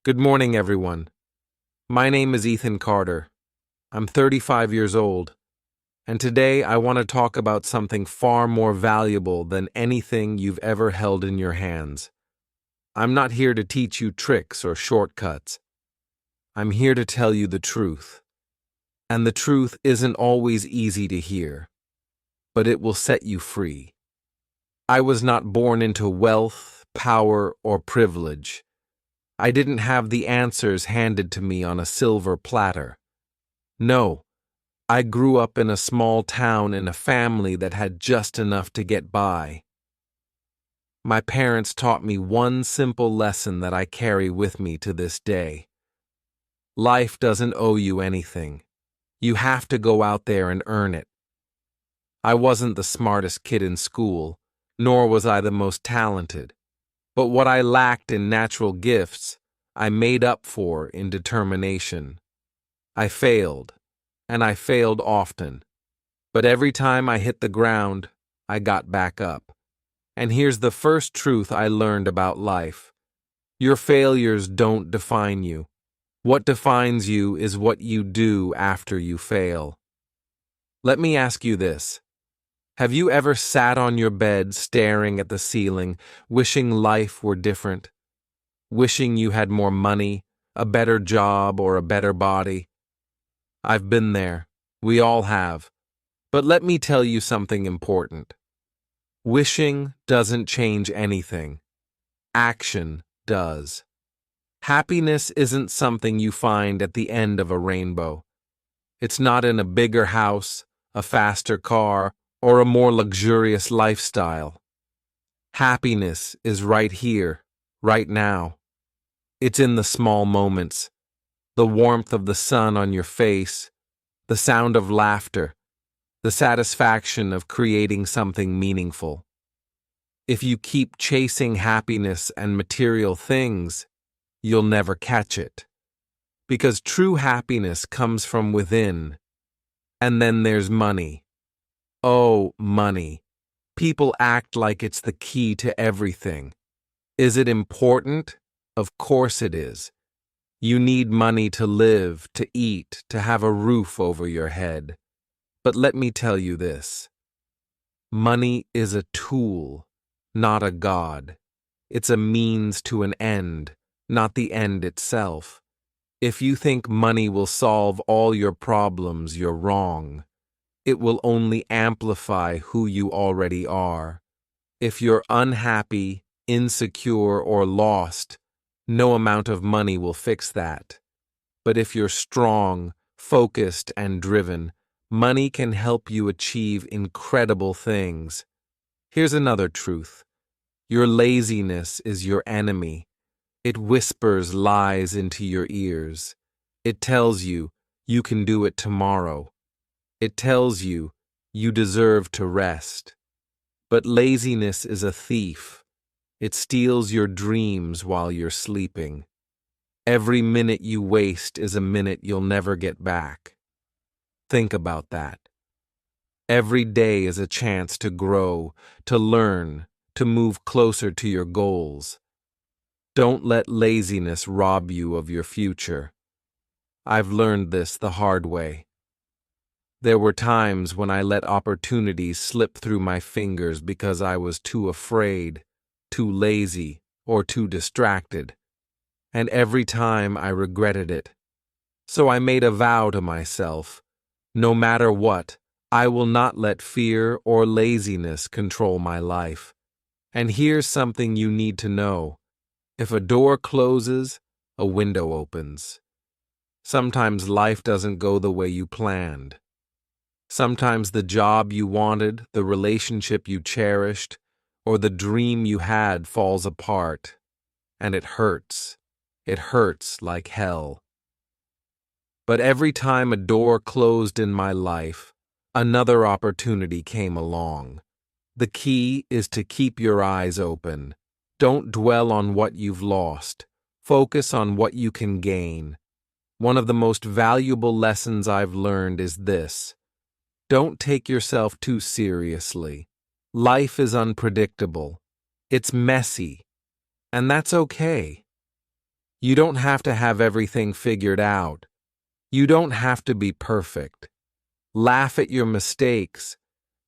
Good morning, everyone. My name is Ethan Carter. I'm 35 years old, and today I want to talk about something far more valuable than anything you've ever held in your hands. I'm not here to teach you tricks or shortcuts. I'm here to tell you the truth. And the truth isn't always easy to hear, but it will set you free. I was not born into wealth, power, or privilege. I didn't have the answers handed to me on a silver platter. No, I grew up in a small town in a family that had just enough to get by. My parents taught me one simple lesson that I carry with me to this day. Life doesn't owe you anything. You have to go out there and earn it. I wasn't the smartest kid in school, nor was I the most talented. But what I lacked in natural gifts, I made up for in determination. I failed, and I failed often. But every time I hit the ground, I got back up. And here's the first truth I learned about life. Your failures don't define you. What defines you is what you do after you fail. Let me ask you this. Have you ever sat on your bed staring at the ceiling, wishing life were different? Wishing you had more money, a better job, or a better body? I've been there. We all have. But let me tell you something important. Wishing doesn't change anything. Action does. Happiness isn't something you find at the end of a rainbow. It's not in a bigger house, a faster car, or a more luxurious lifestyle. Happiness is right here, right now. It's in the small moments, the warmth of the sun on your face, the sound of laughter, the satisfaction of creating something meaningful. If you keep chasing happiness and material things, you'll never catch it. Because true happiness comes from within. And then there's money. Oh, money. People act like it's the key to everything. Is it important? Of course it is. You need money to live, to eat, to have a roof over your head. But let me tell you this. Money is a tool, not a god. It's a means to an end, not the end itself. If you think money will solve all your problems, you're wrong. It will only amplify who you already are. If you're unhappy, insecure, or lost, no amount of money will fix that. But if you're strong, focused, and driven, money can help you achieve incredible things. Here's another truth. Your laziness is your enemy. It whispers lies into your ears. It tells you you can do it tomorrow. It tells you you deserve to rest. But laziness is a thief. It steals your dreams while you're sleeping. Every minute you waste is a minute you'll never get back. Think about that. Every day is a chance to grow, to learn, to move closer to your goals. Don't let laziness rob you of your future. I've learned this the hard way. There were times when I let opportunities slip through my fingers because I was too afraid, too lazy, or too distracted. And every time I regretted it. So I made a vow to myself, no matter what, I will not let fear or laziness control my life. And here's something you need to know. If a door closes, a window opens. Sometimes life doesn't go the way you planned. Sometimes the job you wanted, the relationship you cherished, or the dream you had falls apart. And it hurts. It hurts like hell. But every time a door closed in my life, another opportunity came along. The key is to keep your eyes open. Don't dwell on what you've lost. Focus on what you can gain. One of the most valuable lessons I've learned is this. Don't take yourself too seriously. Life is unpredictable. It's messy. And that's okay. You don't have to have everything figured out. You don't have to be perfect. Laugh at your mistakes,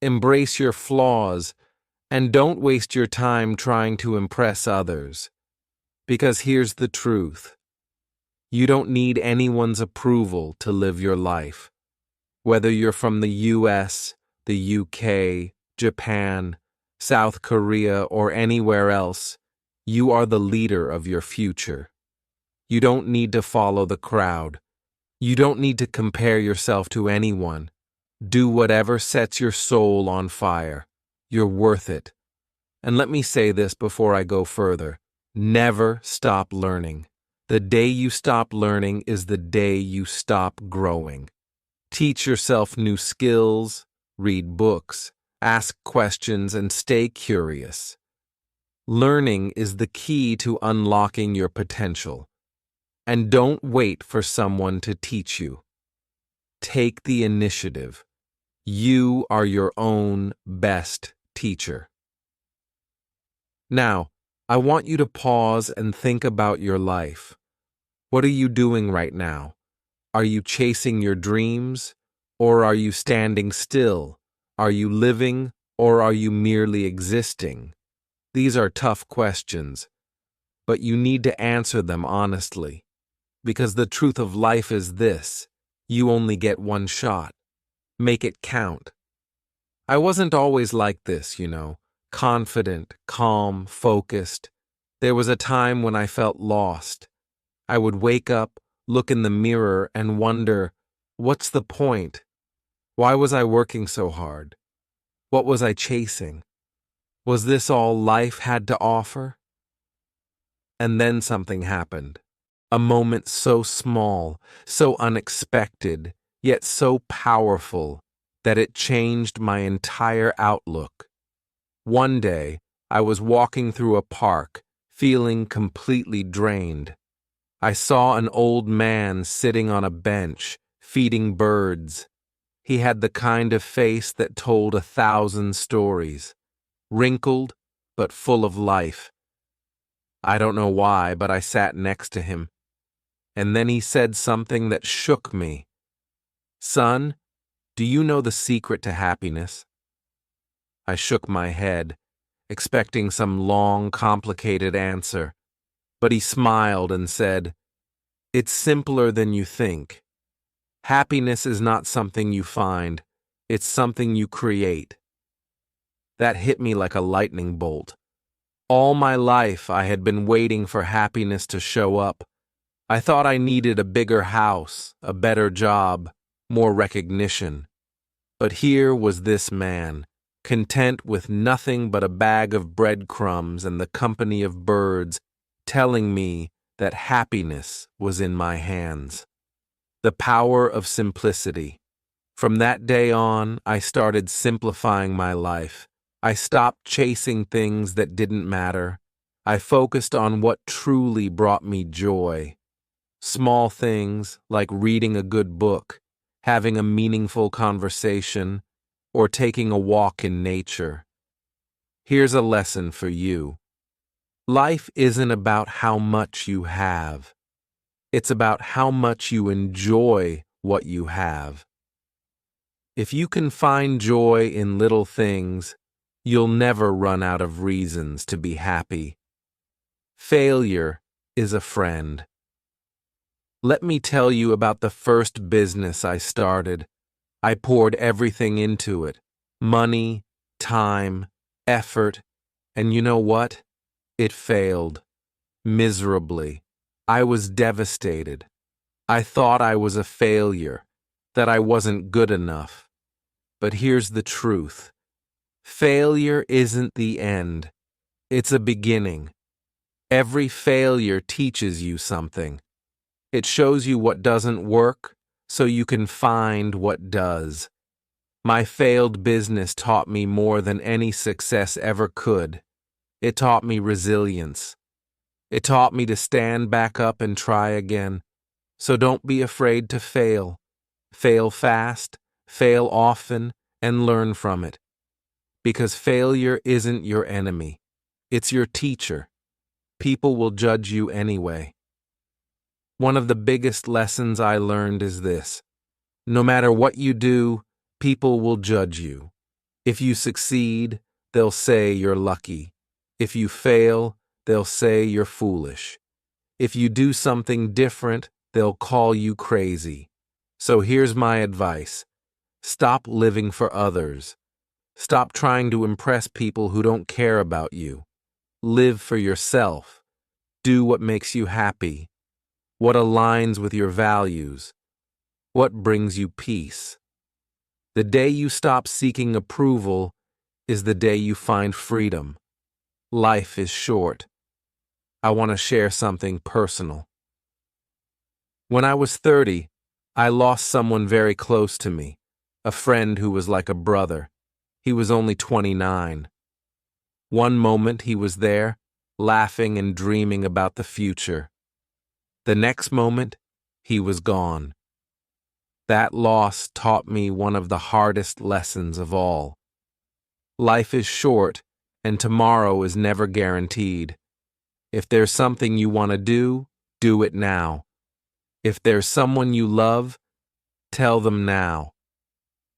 embrace your flaws, and don't waste your time trying to impress others. Because here's the truth. You don't need anyone's approval to live your life. Whether you're from the US, the UK, Japan, South Korea, or anywhere else, you are the leader of your future. You don't need to follow the crowd. You don't need to compare yourself to anyone. Do whatever sets your soul on fire. You're worth it. And let me say this before I go further. Never stop learning. The day you stop learning is the day you stop growing. Teach yourself new skills, read books, ask questions, and stay curious. Learning is the key to unlocking your potential. And don't wait for someone to teach you. Take the initiative. You are your own best teacher. Now, I want you to pause and think about your life. What are you doing right now? Are you chasing your dreams, or are you standing still? Are you living, or are you merely existing? These are tough questions, but you need to answer them honestly. Because the truth of life is this: you only get one shot. Make it count. I wasn't always like this, confident, calm, focused. There was a time when I felt lost. I would wake up, look in the mirror, and wonder, what's the point? Why was I working so hard? What was I chasing? Was this all life had to offer? And then something happened. A moment so small, so unexpected, yet so powerful that it changed my entire outlook. One day, I was walking through a park, feeling completely drained. I saw an old man sitting on a bench, feeding birds. He had the kind of face that told 1,000 stories, wrinkled but full of life. I don't know why, but I sat next to him. And then he said something that shook me. "Son, do you know the secret to happiness?" I shook my head, expecting some long, complicated answer, but he smiled and said, "It's simpler than you think. Happiness is not something you find, it's something you create." That hit me like a lightning bolt. All my life I had been waiting for happiness to show up. I thought I needed a bigger house, a better job, more recognition. But here was this man, content with nothing but a bag of breadcrumbs and the company of birds, telling me that happiness was in my hands. The power of simplicity. From that day on, I started simplifying my life. I stopped chasing things that didn't matter. I focused on what truly brought me joy. Small things like reading a good book, having a meaningful conversation, or taking a walk in nature. Here's a lesson for you. Life isn't about how much you have. It's about how much you enjoy what you have. If you can find joy in little things, you'll never run out of reasons to be happy. Failure is a friend. Let me tell you about the first business I started. I poured everything into it: money, time, effort, and you know what? It failed. Miserably. I was devastated. I thought I was a failure, that I wasn't good enough. But here's the truth. Failure isn't the end. It's a beginning. Every failure teaches you something. It shows you what doesn't work, so you can find what does. My failed business taught me more than any success ever could. It taught me resilience. It taught me to stand back up and try again. So don't be afraid to fail. Fail fast, fail often, and learn from it. Because failure isn't your enemy. It's your teacher. People will judge you anyway. One of the biggest lessons I learned is this: no matter what you do, people will judge you. If you succeed, they'll say you're lucky. If you fail, they'll say you're foolish. If you do something different, they'll call you crazy. So here's my advice: stop living for others. Stop trying to impress people who don't care about you. Live for yourself. Do what makes you happy, what aligns with your values, what brings you peace. The day you stop seeking approval is the day you find freedom. Life is short. I want to share something personal. When I was 30, I lost someone very close to me, a friend who was like a brother. He was only 29. One moment he was there, laughing and dreaming about the future. The next moment, he was gone. That loss taught me one of the hardest lessons of all. Life is short, and tomorrow is never guaranteed. If there's something you want to do it now. If there's someone you love, tell them now.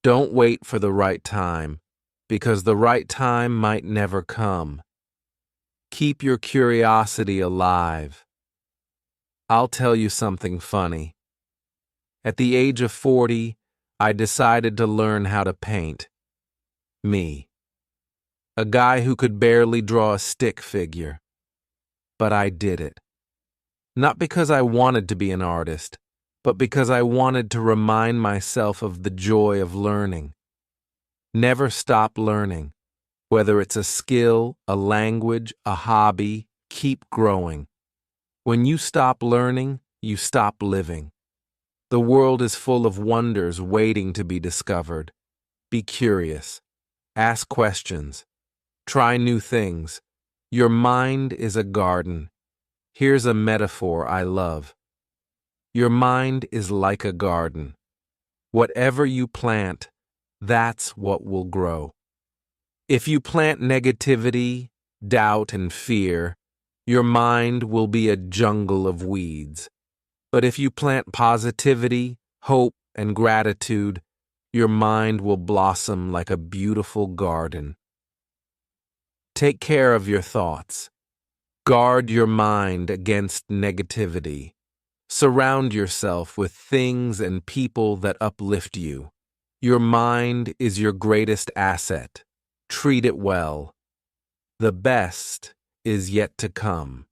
Don't wait for the right time, because the right time might never come. Keep your curiosity alive. I'll tell you something funny. At the age of 40, I decided to learn how to paint. Me. A guy who could barely draw a stick figure. But I did it. Not because I wanted to be an artist, but because I wanted to remind myself of the joy of learning. Never stop learning. Whether it's a skill, a language, a hobby, keep growing. When you stop learning, you stop living. The world is full of wonders waiting to be discovered. Be curious. Ask questions. Try new things. Your mind is a garden. Here's a metaphor I love. Your mind is like a garden. Whatever you plant, that's what will grow. If you plant negativity, doubt, and fear, your mind will be a jungle of weeds. But if you plant positivity, hope, and gratitude, your mind will blossom like a beautiful garden. Take care of your thoughts. Guard your mind against negativity. Surround yourself with things and people that uplift you. Your mind is your greatest asset. Treat it well. The best is yet to come.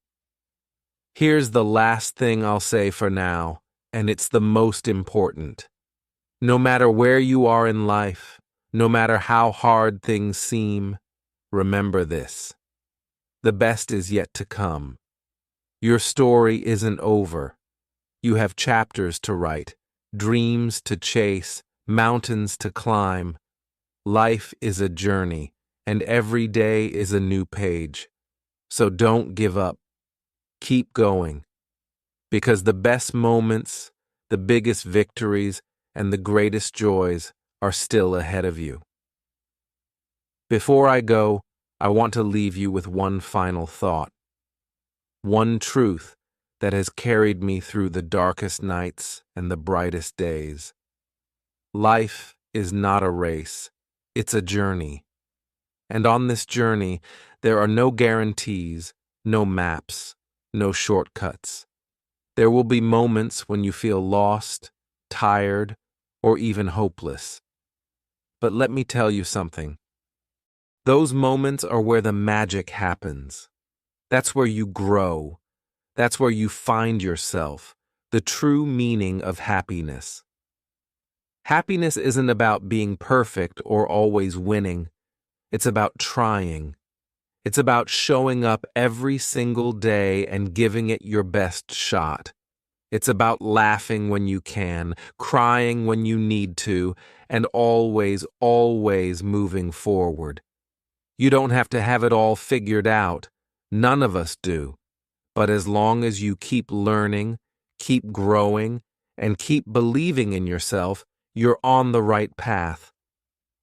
Here's the last thing I'll say for now, and it's the most important. No matter where you are in life, no matter how hard things seem, remember this: the best is yet to come. Your story isn't over. You have chapters to write, dreams to chase, mountains to climb. Life is a journey, and every day is a new page. So don't give up. Keep going. Because the best moments, the biggest victories, and the greatest joys are still ahead of you. Before I go, I want to leave you with one final thought. One truth that has carried me through the darkest nights and the brightest days. Life is not a race, it's a journey. And on this journey, there are no guarantees, no maps, no shortcuts. There will be moments when you feel lost, tired, or even hopeless. But let me tell you something. Those moments are where the magic happens. That's where you grow. That's where you find yourself, the true meaning of happiness. Happiness isn't about being perfect or always winning. It's about trying. It's about showing up every single day and giving it your best shot. It's about laughing when you can, crying when you need to, and always, always moving forward. You don't have to have it all figured out. None of us do. But as long as you keep learning, keep growing, and keep believing in yourself, you're on the right path.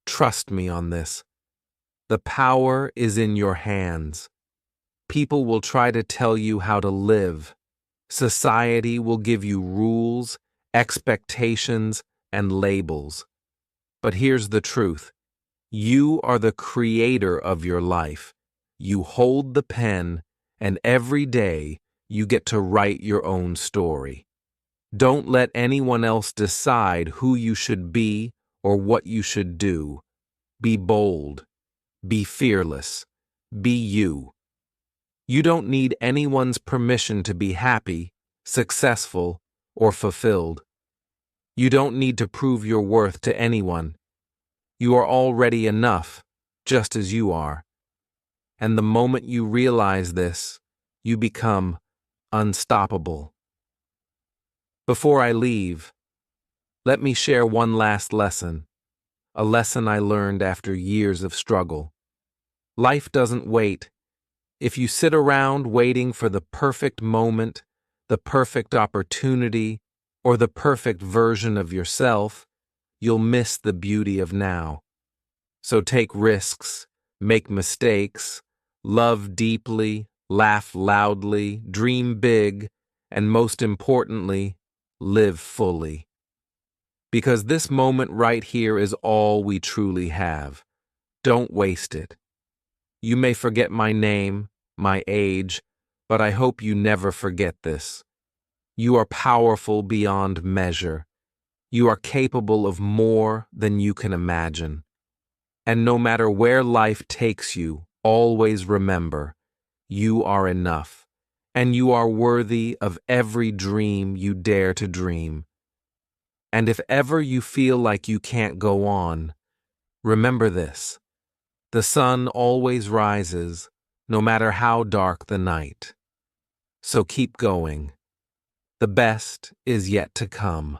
Trust me on this. The power is in your hands. People will try to tell you how to live. Society will give you rules, expectations, and labels. But here's the truth. You are the creator of your life. You hold the pen, and every day you get to write your own story. Don't let anyone else decide who you should be or what you should do. Be bold. Be fearless. Be you. You don't need anyone's permission to be happy, successful, or fulfilled. You don't need to prove your worth to anyone. You are already enough, just as you are. And the moment you realize this, you become unstoppable. Before I leave, let me share one last lesson, a lesson I learned after years of struggle. Life doesn't wait. If you sit around waiting for the perfect moment, the perfect opportunity, or the perfect version of yourself, you'll miss the beauty of now. So take risks, make mistakes, love deeply, laugh loudly, dream big, and most importantly, live fully. Because this moment right here is all we truly have. Don't waste it. You may forget my name, my age, but I hope you never forget this. You are powerful beyond measure. You are capable of more than you can imagine. And no matter where life takes you, always remember, you are enough, and you are worthy of every dream you dare to dream. And if ever you feel like you can't go on, remember this. The sun always rises, no matter how dark the night. So keep going. The best is yet to come.